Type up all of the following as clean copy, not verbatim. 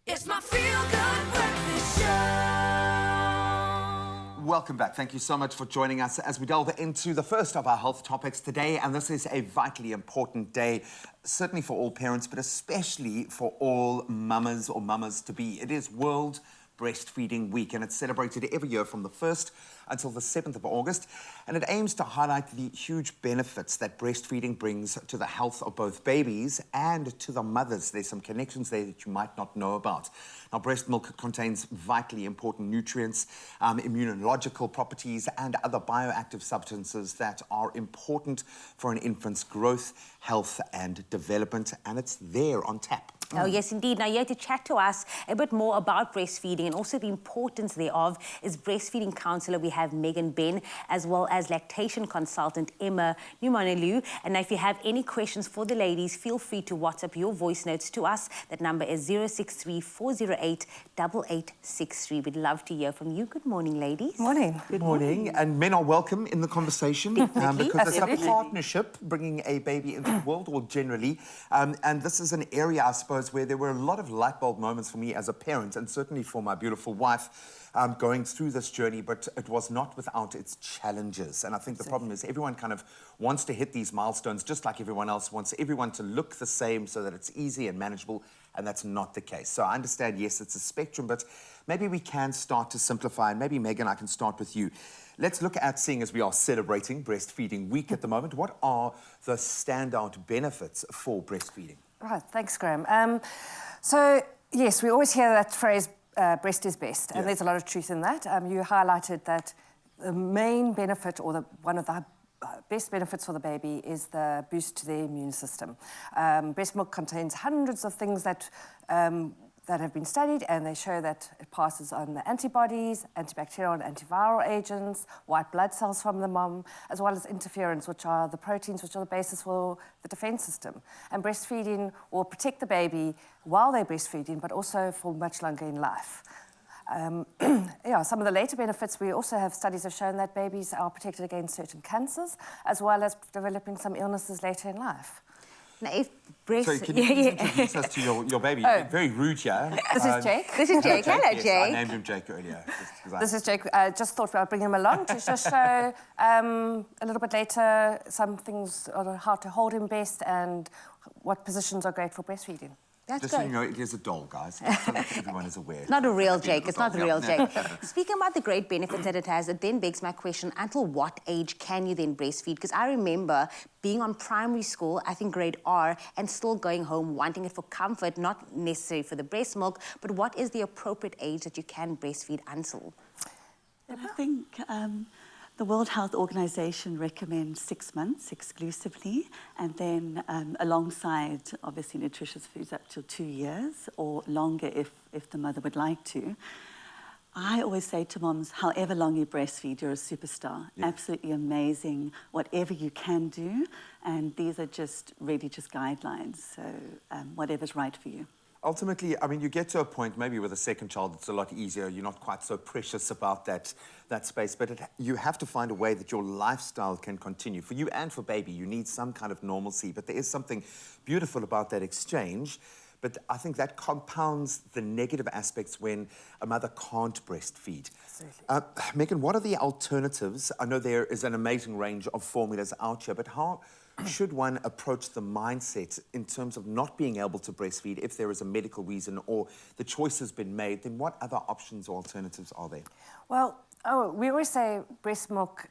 It's my feel-good breakfast show. Welcome back. Thank you so much for joining us as we delve into the first of our health topics today. And this is a vitally important day, certainly for all parents, but especially for all mamas or mamas-to-be. It is World Breastfeeding Week, and it's celebrated every year from the 1st until the 7th of August, and it aims to highlight the huge benefits that breastfeeding brings to the health of both babies and to the mothers. There's some connections there that you might not know about. Now, breast milk contains vitally important nutrients, immunological properties, and other bioactive substances that are important for an infant's growth, health, and development, and it's there on tap. Oh, yes, indeed. Now, here to chat to us a bit more about breastfeeding and also the importance thereof is breastfeeding counsellor. We have Megan Ben, as well as lactation consultant Emma Numanelu. And now, if you have any questions for the ladies, feel free to WhatsApp your voice notes to us. That number is 063 408 8863. We'd love to hear from you. Good morning, ladies. Morning. Good morning. And men are welcome in the conversation because it's a partnership bringing a baby into the world, or generally. And this is an area, I suppose, where there were a lot of light bulb moments for me as a parent, and certainly for my beautiful wife, going through this journey, but it was not without its challenges. And I think the problem is everyone kind of wants to hit these milestones just like everyone else, wants everyone to look the same so that it's easy and manageable, and that's not the case. So I understand, yes, it's a spectrum, but maybe we can start to simplify, and maybe, Megan, I can start with you. Let's look at, seeing as we are celebrating Breastfeeding Week at the moment, what are the standout benefits for breastfeeding? Right, thanks, Graham. So, yes, we always hear that phrase, breast is best, and there's a lot of truth in that. You highlighted that the main benefit, or one of the best benefits for the baby, is the boost to their immune system. Breast milk contains hundreds of things that have been studied, and they show that it passes on the antibodies, antibacterial and antiviral agents, white blood cells from the mom, as well as interferons, which are the proteins which are the basis for the defense system. And breastfeeding will protect the baby while they're breastfeeding, but also for much longer in life. Some of the later benefits, we also have studies have shown that babies are protected against certain cancers, as well as developing some illnesses later in life. Now, if breast... Sorry, can you introduce us to your baby? You're being very rude here. This is Jake. This is Jake. Hello, Jake. Yes, I named him Jake earlier. This is Jake. I just thought I'd bring him along to just show a little bit later some things on how to hold him best and what positions are great for breastfeeding. That's just great. so you know, it is a doll, guys. So that everyone is aware. Not a real Jake. It's not a real Jake. Speaking about the great benefits that it has, it then begs my question, until what age can you then breastfeed? Because I remember being on primary school, I think grade R, and still going home wanting it for comfort, not necessarily for the breast milk, but what is the appropriate age that you can breastfeed until? I think the World Health Organization recommends 6 months exclusively, and then alongside, obviously, nutritious foods up till 2 years, or longer if the mother would like to. I always say to moms, however long you breastfeed, you're a superstar. Yeah. Absolutely amazing, whatever you can do, and these are just really just guidelines, so whatever's right for you. Ultimately, I mean, you get to a point, maybe with a second child, it's a lot easier. You're not quite so precious about that space, but you have to find a way that your lifestyle can continue. For you and for baby, you need some kind of normalcy, but there is something beautiful about that exchange. But I think that compounds the negative aspects when a mother can't breastfeed. Megan, what are the alternatives? I know there is an amazing range of formulas out here, but how should one approach the mindset in terms of not being able to breastfeed if there is a medical reason or the choice has been made? Then what other options or alternatives are there? Well, we always say breast milk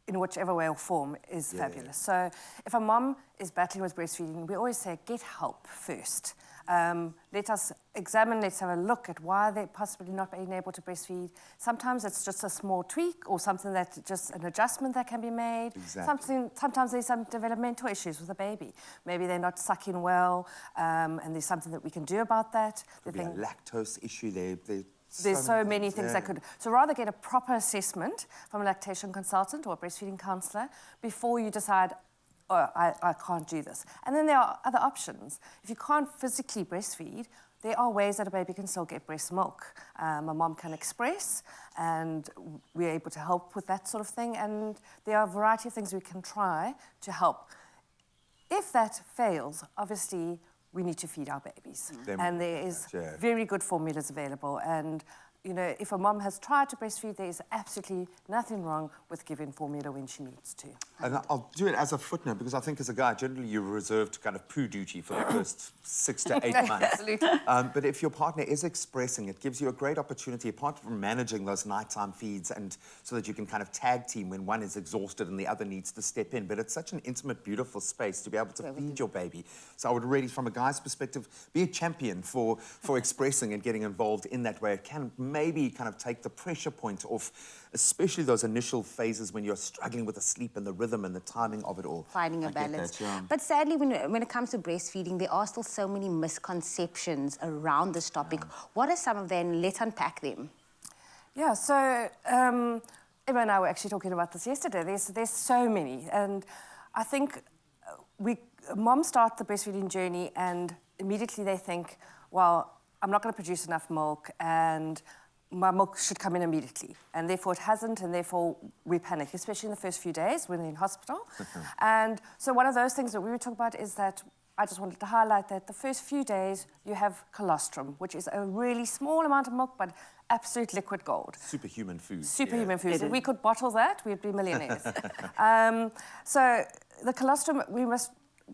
in whichever way or form is fabulous. So if a mom is battling with breastfeeding, we always say get help first. Let us examine, let's have a look at why they're possibly not being able to breastfeed. Sometimes it's just a small tweak or something that just an adjustment that can be made. Exactly. Sometimes there's some developmental issues with the baby. Maybe they're not sucking well, and there's something that we can do about that. Could be a lactose issue there. There's so many things that could... So rather get a proper assessment from a lactation consultant or a breastfeeding counsellor before you decide, oh, I can't do this. And then there are other options. If you can't physically breastfeed, there are ways that a baby can still get breast milk. A mom can express, and we're able to help with that sort of thing. And there are a variety of things we can try to help. If that fails, obviously, we need to feed our babies. Them- And there is yeah. very good formulas available. And, you know, if a mom has tried to breastfeed, there is absolutely nothing wrong with giving formula when she needs to. And I'll do it as a footnote because I think as a guy, generally you're reserved kind of poo duty for the first 6 to 8 months. Absolutely. But if your partner is expressing, it gives you a great opportunity, apart from managing those nighttime feeds, and so that you can kind of tag team when one is exhausted and the other needs to step in. But it's such an intimate, beautiful space to be able to feed your baby. So I would really, from a guy's perspective, be a champion for expressing and getting involved in that way. It can maybe kind of take the pressure point off, especially those initial phases when you're struggling with the sleep and the rhythm and the timing of it all. Finding a I get balance. that, yeah. But sadly, when it comes to breastfeeding, there are still so many misconceptions around this topic. What are some of them? Let's unpack them. Yeah, so Emma and I were actually talking about this yesterday. There's so many. And I think moms start the breastfeeding journey and immediately they think, well, I'm not going to produce enough milk and my milk should come in immediately. And therefore it hasn't, and therefore we panic, especially in the first few days when they're in hospital. And so one of those things that we were talking about is that I just wanted to highlight that the first few days you have colostrum, which is a really small amount of milk, but absolute liquid gold. Superhuman food. Superhuman food. It If we is. could bottle that, we'd be millionaires. So the colostrum,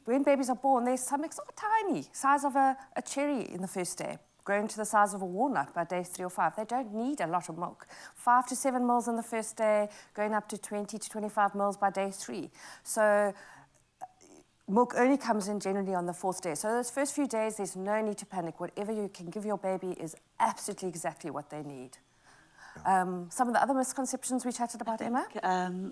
when babies are born, their stomachs are tiny, size of a cherry in the first day, growing to the size of a walnut by day 3 or 5. They don't need a lot of milk. 5 to 7 mils in the first day, going up to 20 to 25 mils by day 3. So milk only comes in generally on the 4th day. So those first few days, there's no need to panic. Whatever you can give your baby is absolutely exactly what they need. Some of the other misconceptions we chatted about, Emma?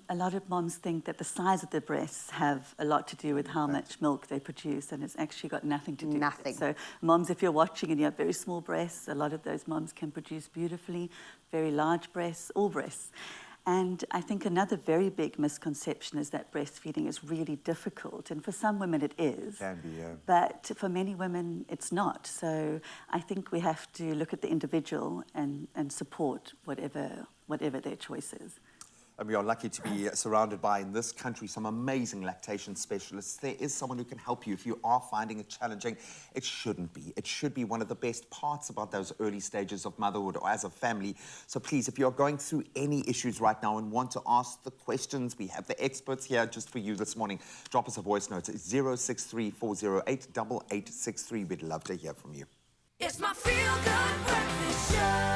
A lot of moms think that the size of their breasts have a lot to do with how much milk they produce, and it's actually got nothing to do with Nothing. it. So moms, if you're watching and you have very small breasts, a lot of those moms can produce beautifully, very large breasts, all breasts. And I think another very big misconception is that breastfeeding is really difficult. And for some women it is. Can be, yeah. But for many women it's not. So I think we have to look at the individual and support whatever their choice is. And we are lucky to be surrounded by, in this country, some amazing lactation specialists. There is someone who can help you if you are finding it challenging. It shouldn't be. It should be one of the best parts about those early stages of motherhood or as a family. So please, if you're going through any issues right now and want to ask the questions, we have the experts here just for you this morning. Drop us a voice note. It's 063-408-8863. We'd love to hear from you. It's my feel-good breakfast show.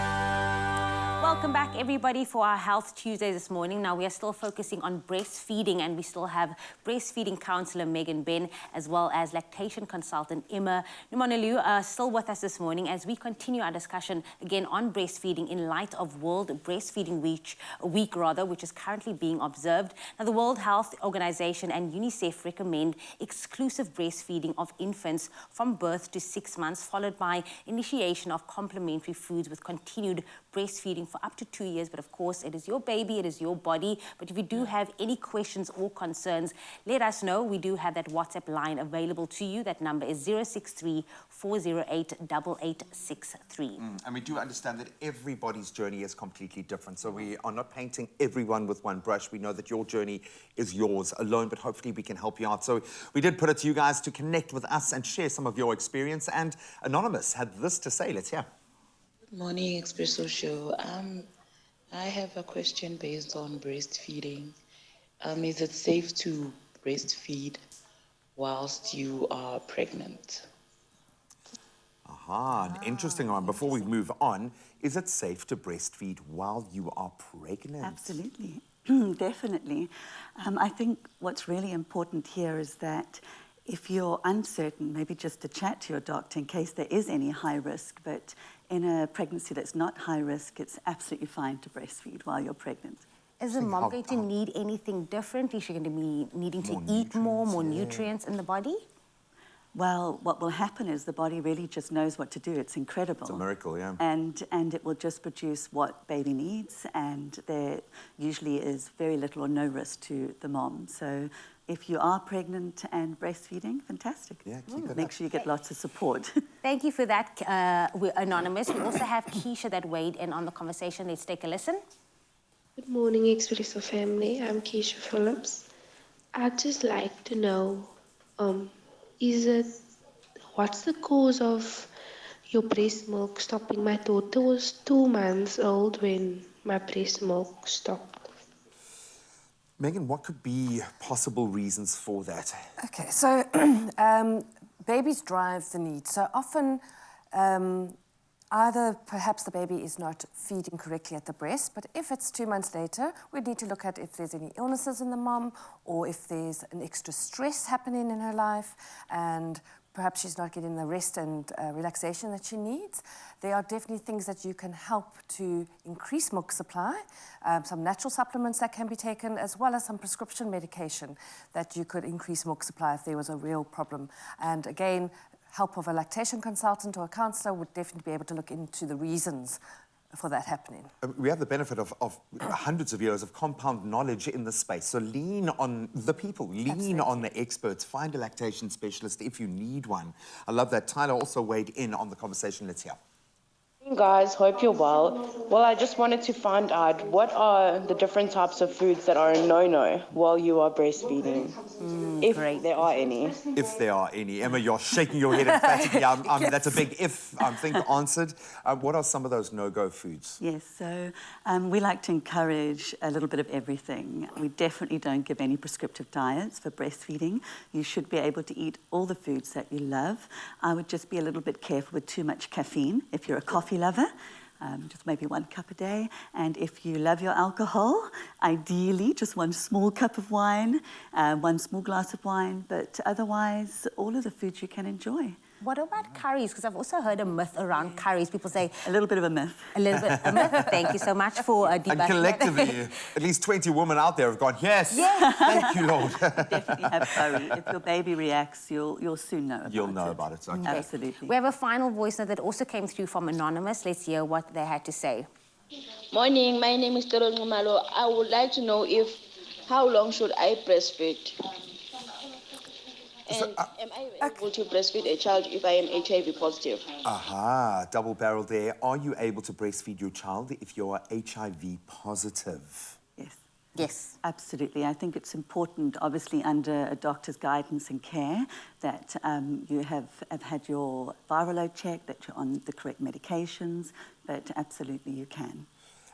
Welcome back, everybody, for our Health Tuesday this morning. Now, we are still focusing on breastfeeding, and we still have breastfeeding counsellor Megan Ben, as well as lactation consultant Emma Numonelu, still with us this morning as we continue our discussion again on breastfeeding in light of World Breastfeeding Week, which is currently being observed. Now, the World Health Organization and UNICEF recommend exclusive breastfeeding of infants from birth to 6 months, followed by initiation of complementary foods with continued breastfeeding for up to 2 years. But of course, it is your baby, it is your body. But if you do have any questions or concerns, let us know. We do have that WhatsApp line available to you. That number is 063-408-8863. And we do understand that everybody's journey is completely different. So we are not painting everyone with one brush. We know that your journey is yours alone, but hopefully we can help you out. So we did put it to you guys to connect with us and share some of your experience. And Anonymous had this to say. Let's hear. Good morning, Expresso show. I have a question based on breastfeeding. Is it safe to breastfeed whilst you are pregnant? An interesting one. Before we move on, is it safe to breastfeed while you are pregnant? Absolutely, definitely. I think what's really important here is that if you're uncertain, maybe just to chat to your doctor in case there is any high risk, but in a pregnancy that's not high risk, it's absolutely fine to breastfeed while you're pregnant. Is the mom going to need anything different? Is she going to be needing to eat more nutrients in the body? Well, what will happen is the body really just knows what to do. It's incredible. It's a miracle, yeah. And it will just produce what baby needs, and there usually is very little or no risk to the mom. So if you are pregnant and breastfeeding, fantastic. Yeah, keep it Make up. sure you get lots of support. Thank you for that, we're Anonymous. We also have Keisha that weighed in on the conversation. Let's take a listen. Good morning, Expresso family. I'm Keisha Phillips. I'd just like to know, is it what's the cause of your breast milk stopping? My daughter was 2 months old when my breast milk stopped. Megan, what could be possible reasons for that? Okay, so babies drive the need. So often, either perhaps the baby is not feeding correctly at the breast, but if it's 2 months later, we need to look at if there's any illnesses in the mom or if there's an extra stress happening in her life and perhaps she's not getting the rest and relaxation that she needs. There are definitely things that you can help to increase milk supply, some natural supplements that can be taken, as well as some prescription medication that you could increase milk supply if there was a real problem. And again, help of a lactation consultant or a counsellor would definitely be able to look into the reasons for that happening. We have the benefit of hundreds of years of compound knowledge in this space. So lean on the people, lean on the experts, find a lactation specialist if you need one. I love that. Tyler also weighed in on the conversation. Let's hear. Hey guys, hope you're well. Well, I just wanted to find out what are the different types of foods that are a no-no while you are breastfeeding, if there are any. If there are any. Emma, you're shaking your head emphatically. That's a big if, I think, answered. What are some of those no-go foods? Yes, so we like to encourage a little bit of everything. We definitely don't give any prescriptive diets for breastfeeding. You should be able to eat all the foods that you love. I would just be a little bit careful with too much caffeine. If you're a coffee lover, just maybe 1 cup a day. And if you love your alcohol, ideally just 1 small cup of wine, 1 small glass of wine, but otherwise all of the foods you can enjoy. What about curries? Because I've also heard a myth around curries. People say... A little bit of a myth. A little bit a myth. Thank you so much for And debunking collectively, at least 20 women out there have gone, yes, thank you, Lord. Definitely have curry. If your baby reacts, you'll soon know about it. You'll know about it. Okay. Absolutely. We have a final voice note that also came through from Anonymous. Let's hear what they had to say. Morning, my name is Toro Ngumalo. I would like to know how long should I breastfeed? And am I able to breastfeed a child if I am HIV positive? Aha, double barrel there. Are you able to breastfeed your child if you're HIV positive? Yes. Yes. Absolutely. I think it's important, obviously, under a doctor's guidance and care, that you have had your viral load checked, that you're on the correct medications, but absolutely you can.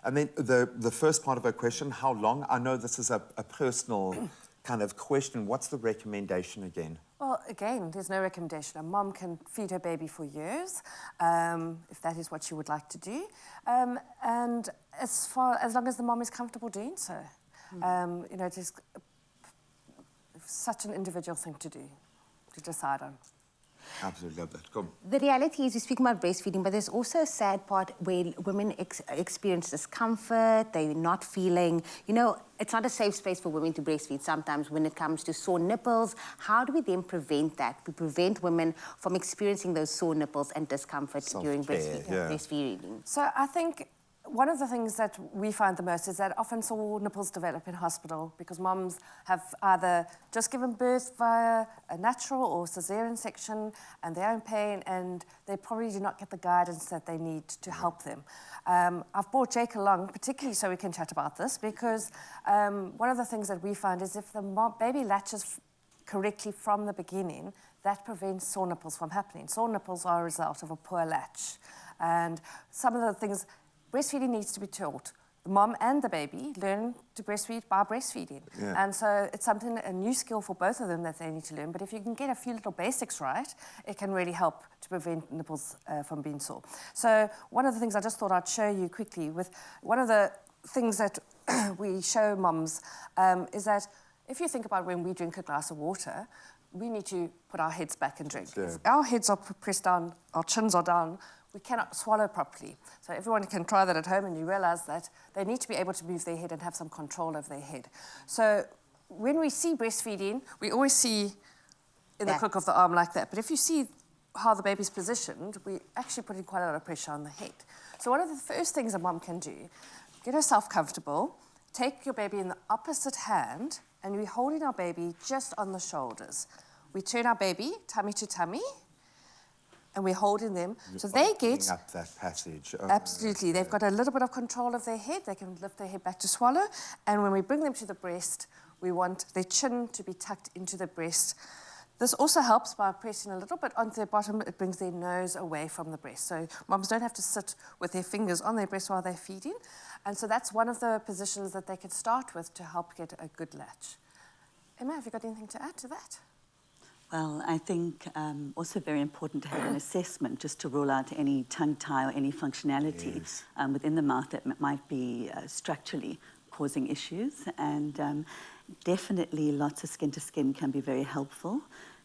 And then the first part of her question, how long? I know this is a personal kind of question. What's the recommendation again? Well, again, there's no recommendation. A mom can feed her baby for years, if that is what she would like to do, and as long as the mom is comfortable doing so. You know, it is such an individual thing to do, to decide on. Absolutely love that. Come. The reality is, we speak about breastfeeding, but there's also a sad part where women experience discomfort, they're not feeling, you know, it's not a safe space for women to breastfeed sometimes when it comes to sore nipples. How do we then prevent that? We prevent women from experiencing those sore nipples and discomfort during breastfeeding. So I think one of the things that we find the most is that often sore nipples develop in hospital because moms have either just given birth via a natural or cesarean section and they're in pain and they probably do not get the guidance that they need to help them. I've brought Jake along, particularly so we can chat about this, because one of the things that we find is if the baby latches correctly from the beginning, that prevents sore nipples from happening. Sore nipples are a result of a poor latch. And some of the things... Breastfeeding needs to be taught. The mom and the baby learn to breastfeed by breastfeeding. Yeah. And so it's something, a new skill for both of them that they need to learn. But if you can get a few little basics right, it can really help to prevent nipples from being sore. So one of the things I just thought I'd show you quickly with one of the things that we show moms is that if you think about when we drink a glass of water, we need to put our heads back and drink. Yeah. If our heads are pressed down, our chins are down, we cannot swallow properly. So everyone can try that at home and you realise that they need to be able to move their head and have some control of their head. So when we see breastfeeding, we always see in the crook of the arm like that. But if you see how the baby's positioned, we actually put in quite a lot of pressure on the head. So one of the first things a mum can do, get herself comfortable, take your baby in the opposite hand, and we're holding our baby just on the shoulders. We turn our baby tummy to tummy, and we're holding them. So they get... up that passage. Oh, absolutely. Okay. They've got a little bit of control of their head. They can lift their head back to swallow. And when we bring them to the breast, we want their chin to be tucked into the breast. This also helps by pressing a little bit onto their bottom. It brings their nose away from the breast. So moms don't have to sit with their fingers on their breast while they're feeding. And so that's one of the positions that they could start with to help get a good latch. Emma, have you got anything to add to that? Well, I think also very important to have an assessment just to rule out any tongue tie or any functionality within the mouth that might be structurally causing issues. And definitely lots of skin-to-skin can be very helpful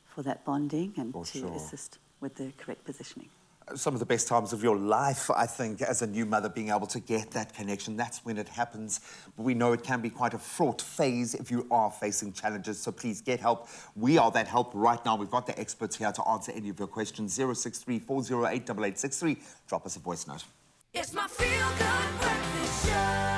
for that bonding and to assist with the correct positioning. Some of the best times of your life, I think, as a new mother, being able to get that connection, that's when it happens. But we know it can be quite a fraught phase if you are facing challenges, so please get help. We are that help right now. We've got the experts here to answer any of your questions. 063 408 8863. Drop us a voice note. It's my feel-good breakfast show.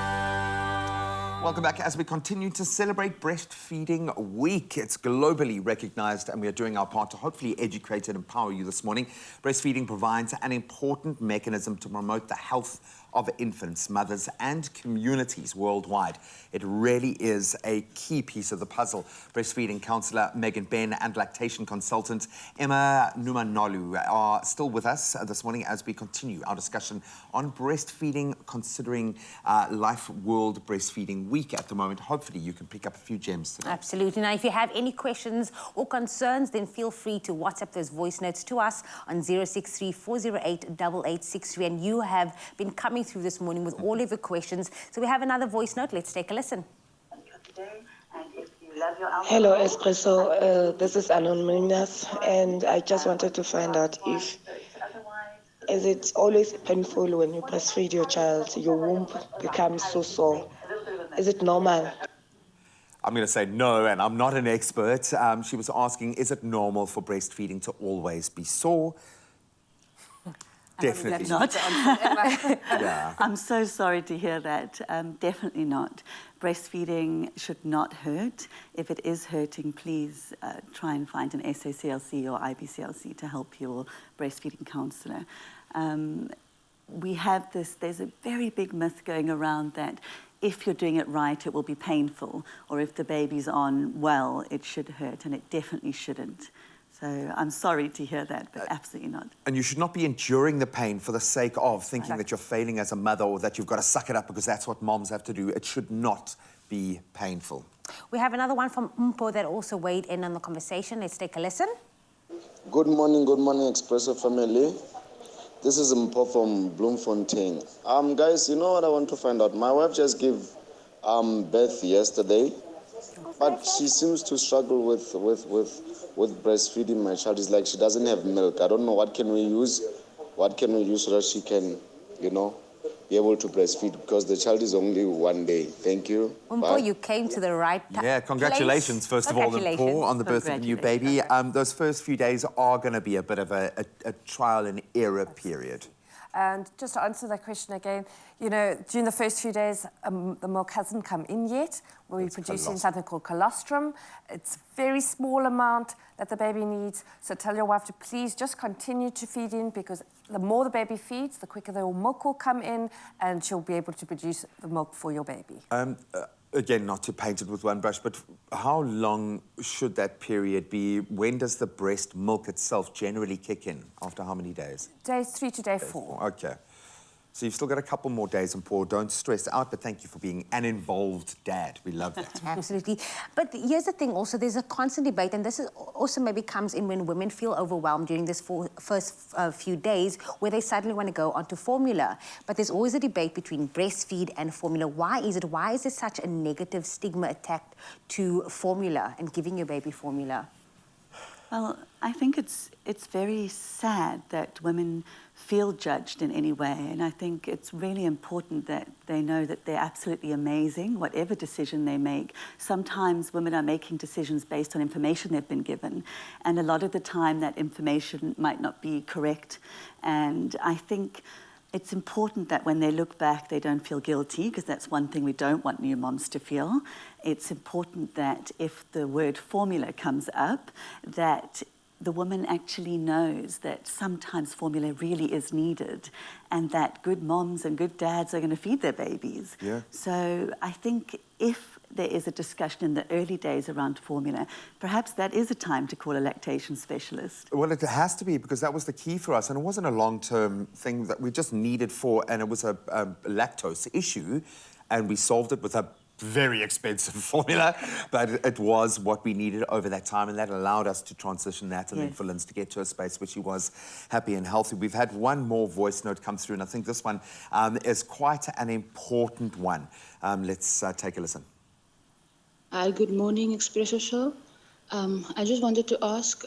Welcome back as we continue to celebrate Breastfeeding Week. It's globally recognized and we are doing our part to hopefully educate and empower you this morning. Breastfeeding provides an important mechanism to promote the health of infants, mothers and communities worldwide. It really is a key piece of the puzzle. Breastfeeding counsellor Megan Ben and lactation consultant Emma Numanolu are still with us this morning as we continue our discussion on breastfeeding, considering Life World Breastfeeding Week at the moment. Hopefully you can pick up a few gems today. Absolutely. Now, if you have any questions or concerns, then feel free to WhatsApp those voice notes to us on 063 408 8863. And you have been coming through this morning with all of your questions. So we have another voice note. Let's take a listen. Hello, Expresso. This is Anonymous, and I just wanted to find out if is it always painful when you breastfeed your child? Your womb becomes so sore. Is it normal? I'm going to say no, and I'm not an expert. She was asking, is it normal for breastfeeding to always be sore? Definitely not. Yeah. I'm so sorry to hear that. Definitely not. Breastfeeding should not hurt. If it is hurting, please try and find an SACLC or IBCLC to help your breastfeeding counsellor. We have this, there's a very big myth going around that if you're doing it right, it will be painful, or if the baby's on well, it should hurt, and it definitely shouldn't. So I'm sorry to hear that, but absolutely not. And you should not be enduring the pain for the sake of thinking that you're failing as a mother or that you've got to suck it up because that's what moms have to do. It should not be painful. We have another one from Mpo that also weighed in on the conversation. Let's take a listen. Good morning, Expresso family. This is Mpo from Bloemfontein. Guys, you know what I want to find out? My wife just gave birth yesterday, but she seems to struggle with breastfeeding my child. It's like she doesn't have milk. I don't know, what can we use so that she can, you know, be able to breastfeed, because the child is only 1 day. Thank you. Mpo, you came to the right Yeah, congratulations, first of all, Mpo, on the birth of a new baby. Those first few days are going to be a bit of a trial and error period. And just to answer that question again, you know, during the first few days, the milk hasn't come in yet. We're producing something called colostrum. It's a very small amount that the baby needs. So tell your wife to please just continue to feed in, because the more the baby feeds, the quicker the milk will come in and she'll be able to produce the milk for your baby. Again, not to paint it with one brush, but how long should that period be? When does the breast milk itself generally kick in? After how many days? Day 3 to day 4. Okay. So you've still got a couple more days, and Paul, don't stress out, but thank you for being an involved dad. We love that. Absolutely. But here's the thing also, there's a constant debate, and this is also maybe comes in when women feel overwhelmed during this first few days, where they suddenly want to go onto formula. But there's always a debate between breastfeed and formula. Why is it? Why is there such a negative stigma attached to formula and giving your baby formula? Well, I think it's very sad that women feel judged in any way, and I think it's really important that they know that they're absolutely amazing, whatever decision they make. Sometimes women are making decisions based on information they've been given, and a lot of the time that information might not be correct. And I think it's important that when they look back, they don't feel guilty, because that's one thing we don't want new moms to feel. It's important that if the word formula comes up, that the woman actually knows that sometimes formula really is needed, and that good moms and good dads are going to feed their babies. Yeah. So I think if there is a discussion in the early days around formula, perhaps that is a time to call a lactation specialist. Well, it has to be, because that was the key for us, and it wasn't a long-term thing that we just needed for, and it was a lactose issue, and we solved it with a very expensive formula, but it was what we needed over that time, and that allowed us to transition that, and then for Linz to get to a space where she was happy and healthy. We've had one more voice note come through, and I think this one is quite an important one. Let's take a listen. Hi, good morning, Expresso Show. I just wanted to ask,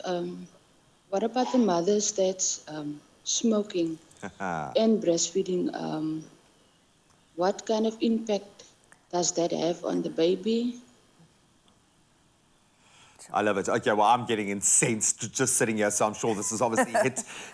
what about the mothers that's smoking and breastfeeding? What kind of impact does that have on the baby? I love it. Okay, well, I'm getting incensed just sitting here, so I'm sure this has obviously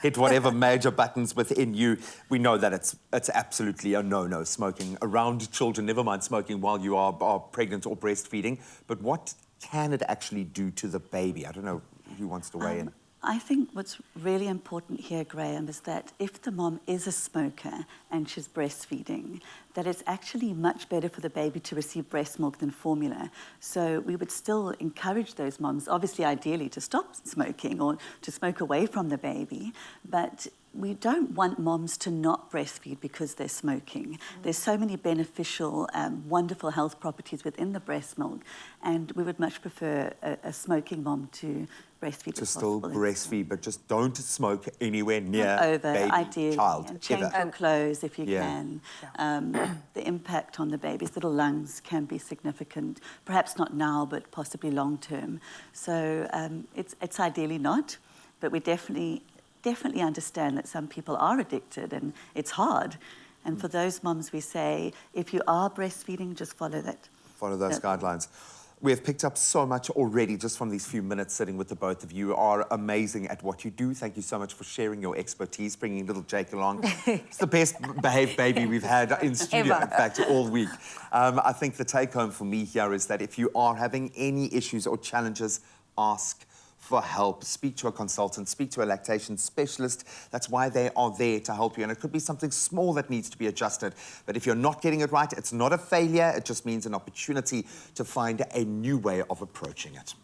hit whatever major buttons within you. We know that it's absolutely a no-no, smoking around children, never mind smoking while you are pregnant or breastfeeding. But what can it actually do to the baby? I don't know who wants to weigh in. I think what's really important here, Graham, is that if the mom is a smoker and she's breastfeeding, that it's actually much better for the baby to receive breast milk than formula. So we would still encourage those moms, obviously ideally to stop smoking or to smoke away from the baby, but we don't want moms to not breastfeed because they're smoking. There's so many beneficial, wonderful health properties within the breast milk, and we would much prefer a smoking mom to breastfeed. To still breastfeed, but just don't smoke anywhere near baby, ideally, child, and change your clothes if you can. The impact on the baby's little lungs can be significant, perhaps not now, but possibly long term. So it's ideally not, but we definitely understand that some people are addicted and it's hard. And for those moms, we say, if you are breastfeeding, just follow that. Follow those guidelines. We have picked up so much already just from these few minutes sitting with the both of you. You are amazing at what you do. Thank you so much for sharing your expertise, bringing little Jake along. It's the best behaved baby we've had in studio, in fact, all week. I think the take home for me here is that if you are having any issues or challenges, ask for help. Speak to a consultant, speak to a lactation specialist. That's why they are there to help you. And it could be something small that needs to be adjusted. But if you're not getting it right, it's not a failure. It just means an opportunity to find a new way of approaching it.